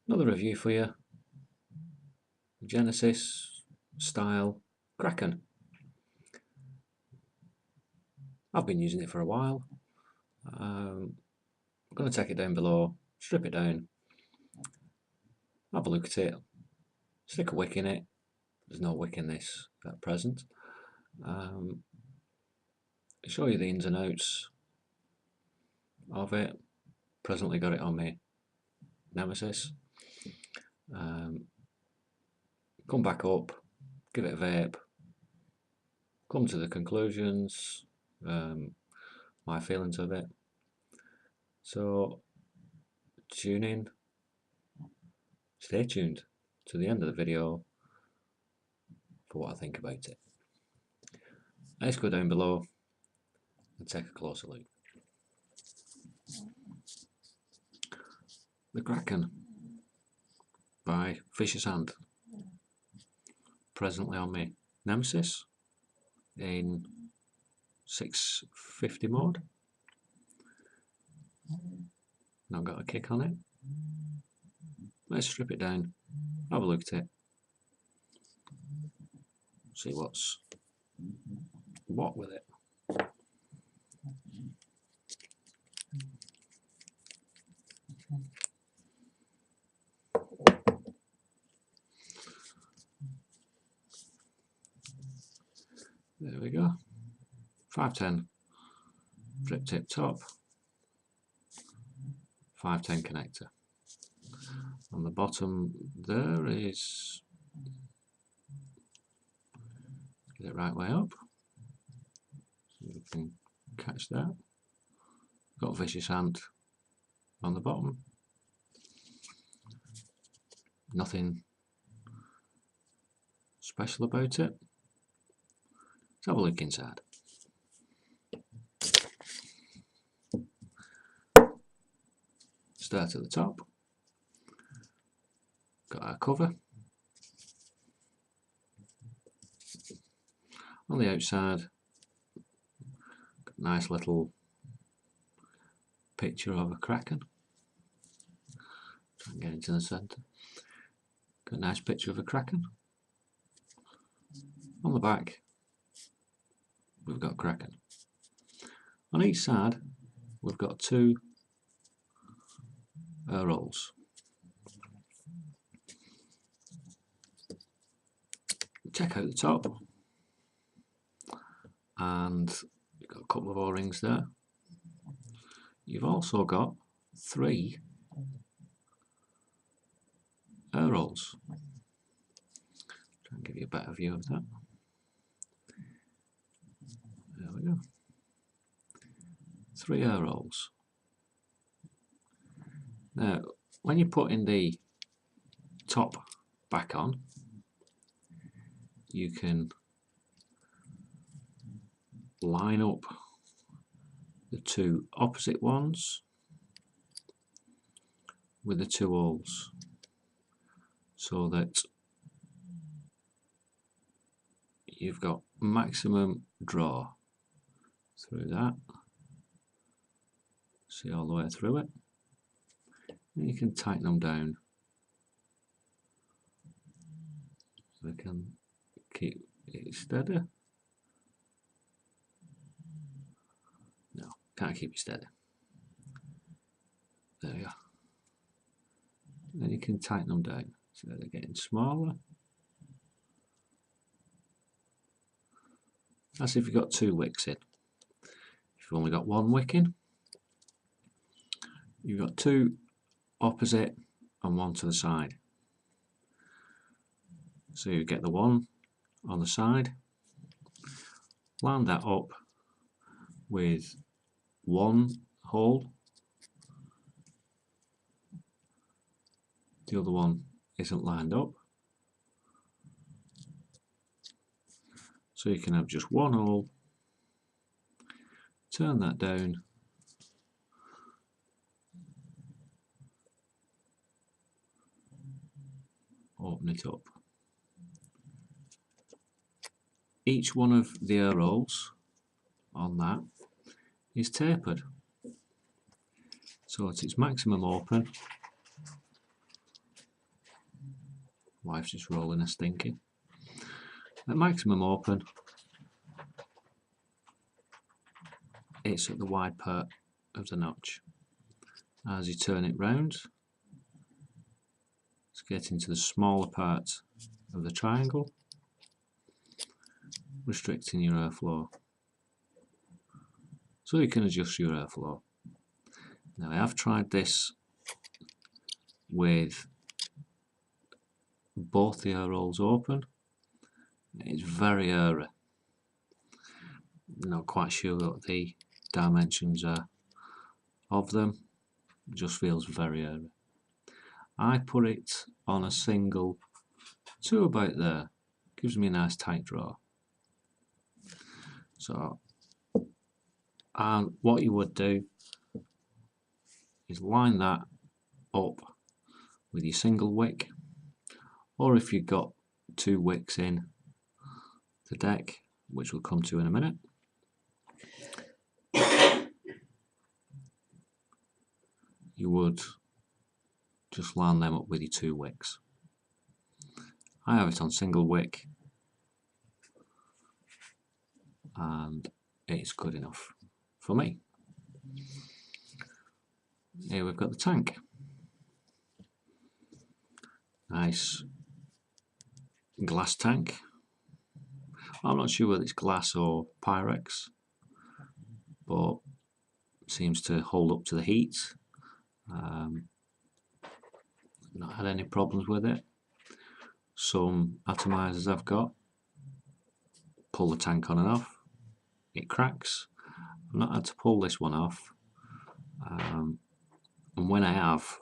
Another review for you. Genesis style Kraken. I've been using it for a while. I'm going to take it down below, strip it down, have a look at it, stick a wick in it. There's no wick in this at present. Show you the ins and outs of it. Presently got it on my Nemesis. Come back up, give it a vape, come to the conclusions, my feelings of it. So tune in, stay tuned to the end of the video for what I think about it. Let's go down below and take a closer look. The Kraken by Fisher's Hand, presently on my Nemesis in 650 mode. Not got a kick on it. Let's strip it down, have a look at it, see what's what with it. There we go. 510 drip tip top, 510 connector. On the bottom there is, get it right way up so you can catch that. Got Vicious Hand on the bottom. Nothing special about it. Let's have a look inside. Start at the top. Got our cover. On the outside, got a nice little picture of a Kraken. Try and get into the centre. Got a nice picture of a Kraken. On the back, we've got Kraken. On each side, we've got two air rolls. Check out the top, and you've got a couple of O-rings there. You've also got 3 air rolls. Try and give you a better view of that. There we go. 3 air rolls. Now, when you're putting the top back on, you can line up the 2 opposite ones with the 2 holes so that you've got maximum draw through that. See all the way through it. And you can tighten them down so they can keep it steady. No, can't keep it steady. There you go. Then you can tighten them down so they're getting smaller. That's if you've got 2 wicks in. If you've only got 1 wick in, you've got 2 opposite and 1 to the side. So you get the 1 on the side, line that up with 1 hole, the other one isn't lined up, so you can have just 1 hole, turn that down, open it up. Each one of the air rolls on that is tapered, so at its maximum open Wife's just rolling a stinky. At maximum open, it's at the wide part of the notch. As you turn it round, it's getting to the smaller part of the triangle, restricting your airflow. So you can adjust your airflow. Now I have tried this with both the air holes open. It's very airy. Not quite sure what the dimensions are of them. It just feels very airy. I put it on a single to about there. Gives me a nice tight draw. So what you would do is line that up with your single wick, or if you've got 2 wicks in the deck, which we'll come to in a minute, you would just line them up with your 2 wicks. I have it on single wick and it's good enough for me. Here we've got the tank. Nice glass tank. I'm not sure whether it's glass or Pyrex, but seems to hold up to the heat. Not had any problems with it. Some atomizers I've got, pull the tank on and off, it cracks. I've not had to pull this one off, and when I have,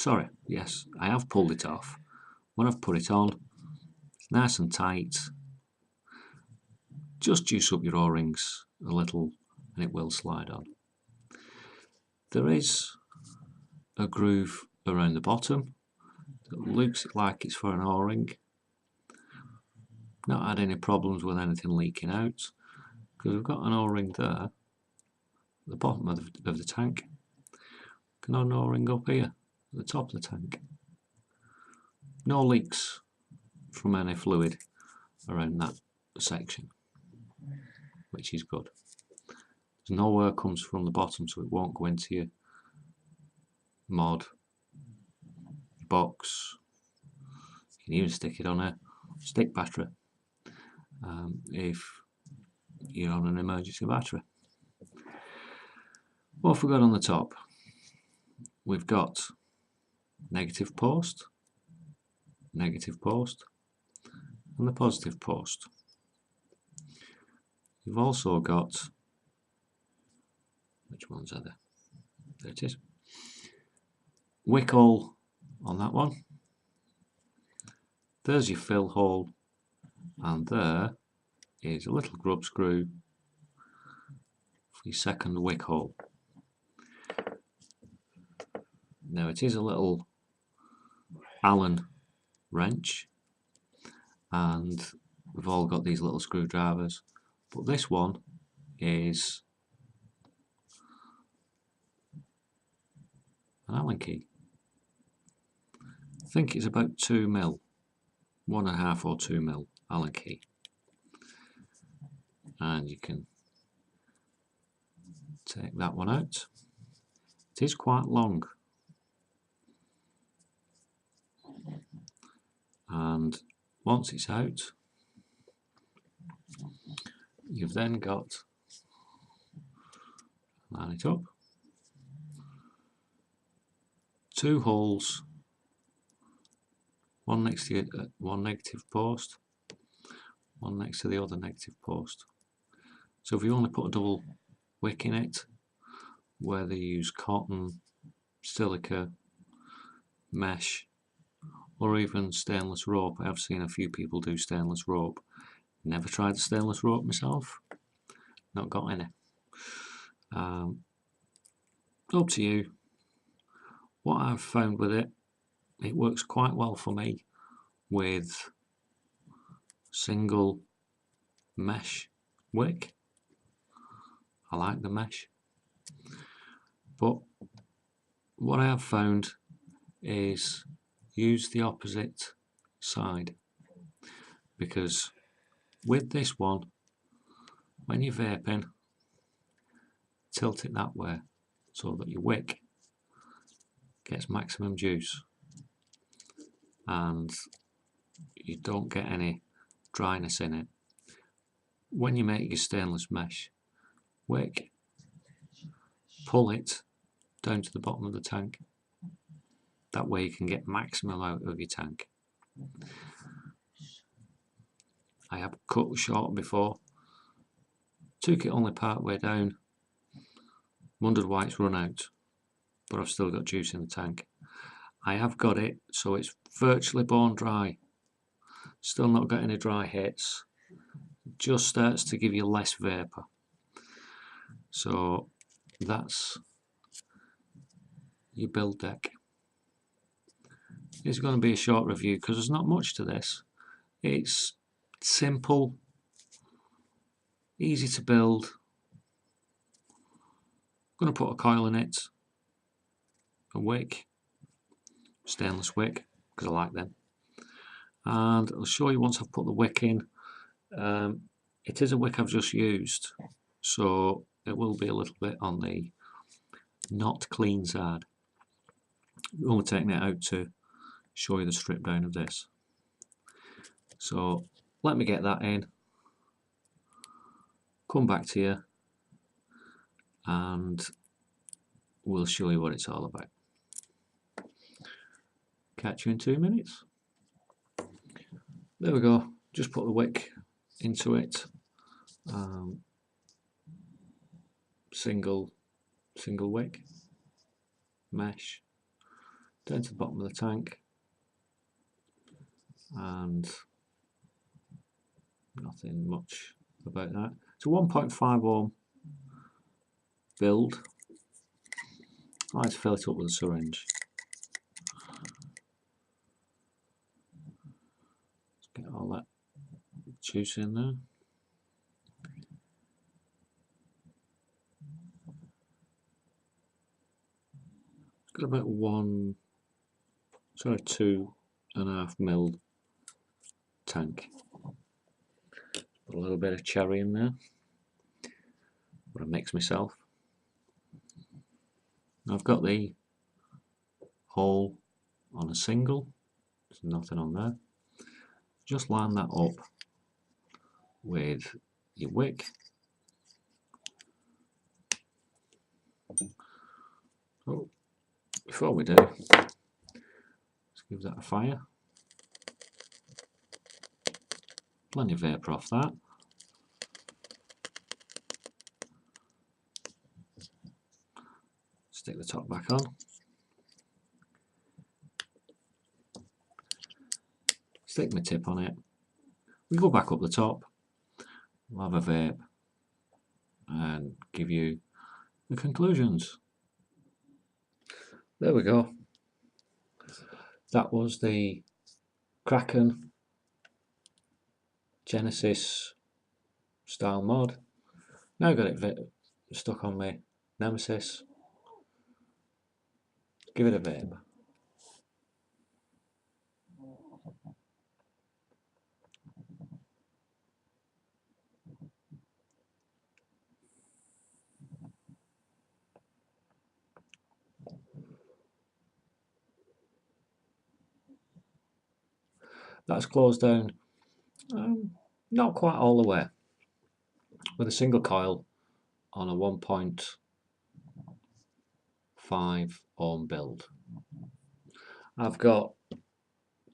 I have pulled it off. When I've put it on, it's nice and tight. Just juice up your O-rings a little and it will slide on. There is a groove around the bottom that looks like it's for an O-ring. Not had any problems with anything leaking out, because we've got an O-ring there at the bottom of the tank. An O-ring up here at the top of the tank. No leaks from any fluid around that section, which is good. There's no air comes from the bottom, so it won't go into your mod, your box. You can even stick it on a stick battery if you're on an emergency battery. What have we got on the top? We've got negative post, and the positive post. You've also got, which ones are there? There it is. Wick hole on that one. There's your fill hole, and there is a little grub screw for your second wick hole. Now it is a little Allen wrench, and we've all got these little screwdrivers, but this one is an Allen key. I think it's about 2 mil, 1.5 or 2 mil Allen key, and you can take that one out. It is quite long, and once it's out, you've then got, line it up, 2 holes, one next to one negative post, one next to the other negative post. So if you only put a double wick in it, whether you use cotton, silica, mesh, or even stainless rope. I have seen a few people do stainless rope. Never tried the stainless rope myself. Not got any. Up to you. What I've found with it, it works quite well for me with single mesh wick. I like the mesh. But what I have found is use the opposite side, because with this one, when you're vaping, tilt it that way so that your wick gets maximum juice and you don't get any dryness in it. When you make your stainless mesh wick, pull it down to the bottom of the tank. That way you can get maximum out of your tank. I have cut short before, took it only part way down, wondered why it's run out, but I've still got juice in the tank. I have got it so it's virtually bone dry, still not got any dry hits, just starts to give you less vapour. So that's your build deck. It's going to be a short review because there's not much to this. It's simple, easy to build. I'm going to put a coil in it, a wick, stainless wick, because I like them. And I'll show you once I've put the wick in. It is a wick I've just used, so it will be a little bit on the not clean side. I'm only taking it out to show you the strip down of this. So let me get that in, come back to you, and we'll show you what it's all about. Catch you in 2 minutes. There we go, just put the wick into it. Single wick, mesh, down to the bottom of the tank, and nothing much about that. It's a 1.5 ohm build. I like to fill it up with a syringe. Let's get all that juice in there. It's got about 2.5 mil tank. Put a little bit of cherry in there, what I mix myself. I've got the hole on a single, there's nothing on there. Just line that up with your wick. Oh, before we do, let's give that a fire. Plenty of vapour off that. Stick the top back on. Stick my tip on it. We go back up the top. We'll have a vape and give you the conclusions. There we go. That was the Kraken Genesis style mod. Now got it stuck on my Nemesis. Give it a vape. That's closed down, not quite all the way, with a single coil on a 1.5 ohm build. I've got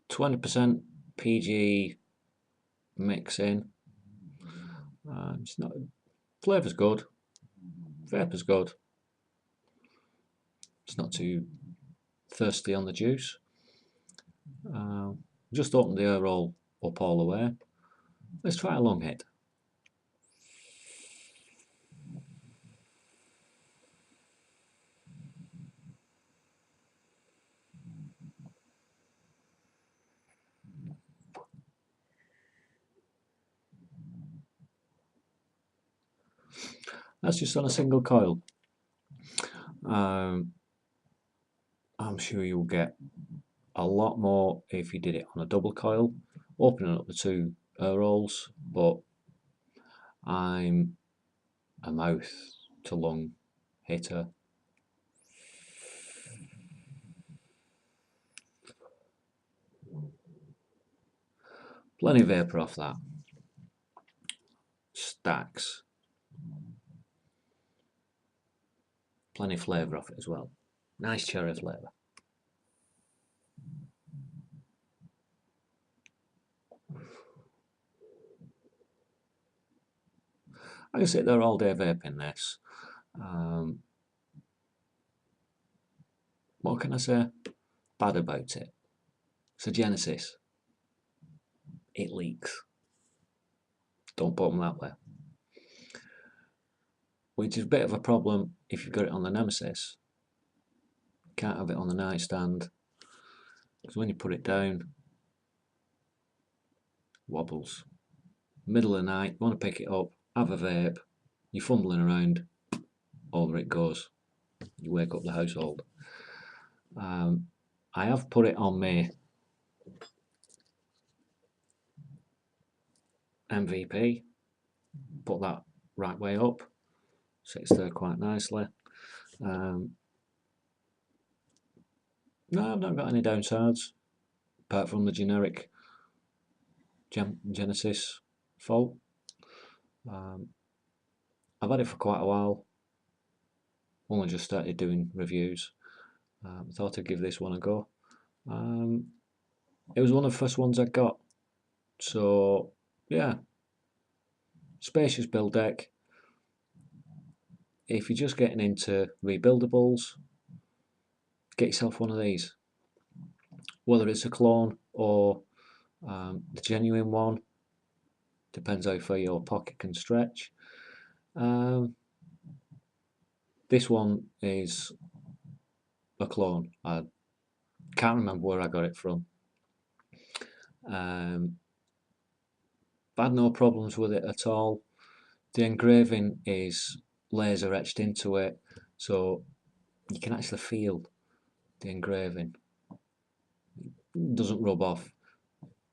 20% PG mix in. It's not, flavour's good, vapour's good. It's not too thirsty on the juice. Just open the air hole up all the way. Let's try a long hit. That's just on a single coil. I'm sure you'll get a lot more if you did it on a double coil, opening up the two air holes, but I'm a mouth to lung hitter. Plenty of vapour off that. Stacks. Plenty of flavour off it as well. Nice cherry flavour. I can sit there all day vaping this. What can I say bad about it? It's a Genesis. It leaks. Don't put them that way. Which is a bit of a problem if you've got it on the Nemesis. Can't have it on the nightstand, because when you put it down, wobbles. Middle of the night, you want to pick it up, have a vape, you're fumbling around, over it goes. You wake up the household. I have put it on my MVP, put that right way up, sits there quite nicely. No, I've not got any downsides apart from the generic Genesis fault. I've had it for quite a while, only just started doing reviews. Thought I'd give this one a go. It was one of the first ones I got, so yeah, spacious build deck. If you're just getting into rebuildables, get yourself one of these. Whether it's a clone or the genuine one, depends how far your pocket can stretch. This one is a clone. I can't remember where I got it from. I've had no problems with it at all. The engraving is laser etched into it, so you can actually feel the engraving. It doesn't rub off.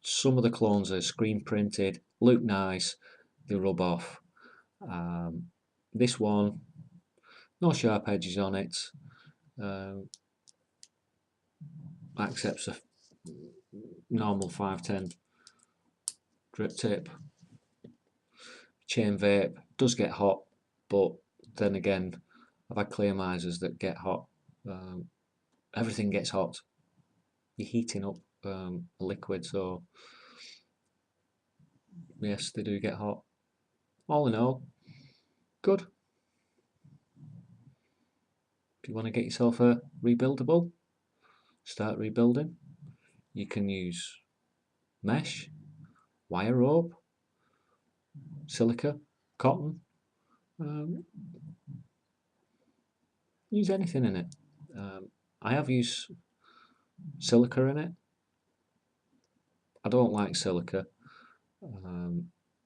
Some of the clones are screen printed, look nice, they rub off. This one, no sharp edges on it. Accepts a normal 510 drip tip. Chain vape does get hot, but then again, I've had clearmizers that get hot. Everything gets hot. You're heating up a liquid, so yes, they do get hot. All in all, good. If you want to get yourself a rebuildable, start rebuilding, you can use mesh, wire rope, silica, cotton, use anything in it. I have used silica in it. I don't like silica,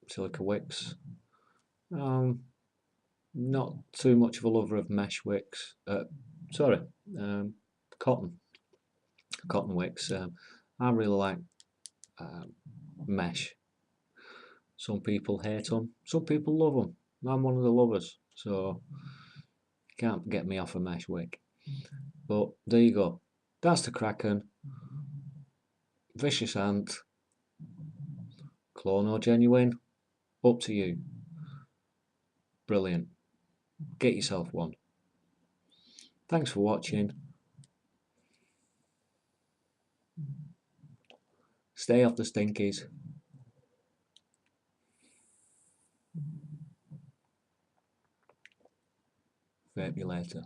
silica wicks. Not too much of a lover of mesh wicks. Cotton wicks. I really like mesh. Some people hate them, some people love them. I'm one of the lovers, so can't get me off a mesh wick. But there you go. That's the Kraken. Vicious Ant. Clone or genuine? Up to you. Brilliant. Get yourself one. Thanks for watching. Stay off the stinkies. Vape you later.